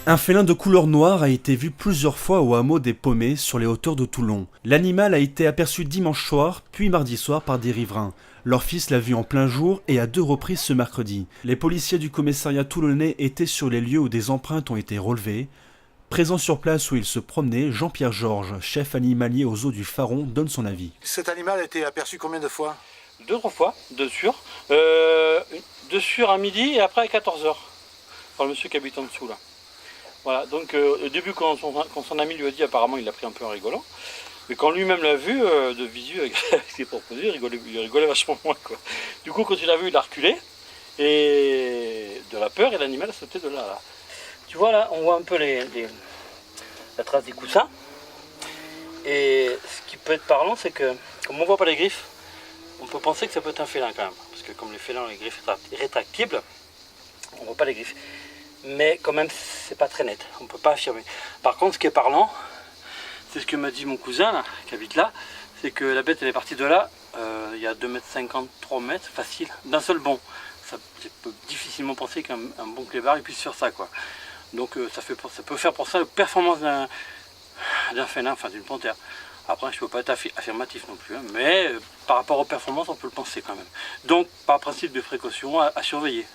Un félin de couleur noire a été vu plusieurs fois au hameau des Paumés sur les hauteurs de Toulon. L'animal a été aperçu dimanche soir, puis mardi soir par des riverains. Leur fils l'a vu en plein jour et à 2 reprises ce mercredi. Les policiers du commissariat toulonnais étaient sur les lieux où des empreintes ont été relevées. Présent sur place où il se promenait, Jean-Pierre Georges, chef animalier aux eaux du Faron, donne son avis. Cet animal a été aperçu combien de fois? 2 ou 3 fois, de sûr. De sûr à midi et après à 14 heures. Par le monsieur qui habite en dessous là. Voilà, donc au début quand son ami lui a dit, apparemment il l'a pris un peu en rigolant. Mais quand lui-même l'a vu, de visu avec ses propres yeux, il rigolait vachement moins quoi. Du coup quand il l'a vu, il a reculé. Et de la peur, et l'animal a sauté de là. Tu vois là, on voit un peu la trace des coussins. Et ce qui peut être parlant, c'est que comme on voit pas les griffes, on peut penser que ça peut être un félin quand même. Parce que comme les félins ont les griffes rétractibles, on voit pas les griffes. Mais quand même, c'est pas très net, on peut pas affirmer. Par contre, ce qui est parlant, c'est ce que m'a dit mon cousin là, qui habite là, c'est que la bête elle est partie de là, il y a 2,50 m, 3 mètres, facile, d'un seul bond. Ça peut difficilement penser qu'un bon clébard il puisse faire ça quoi. Donc ça peut faire pour ça la performance d'un félin, enfin d'une panthère. Après je peux pas être affirmatif non plus, hein, mais par rapport aux performances on peut le penser quand même. Donc par principe de précaution à surveiller.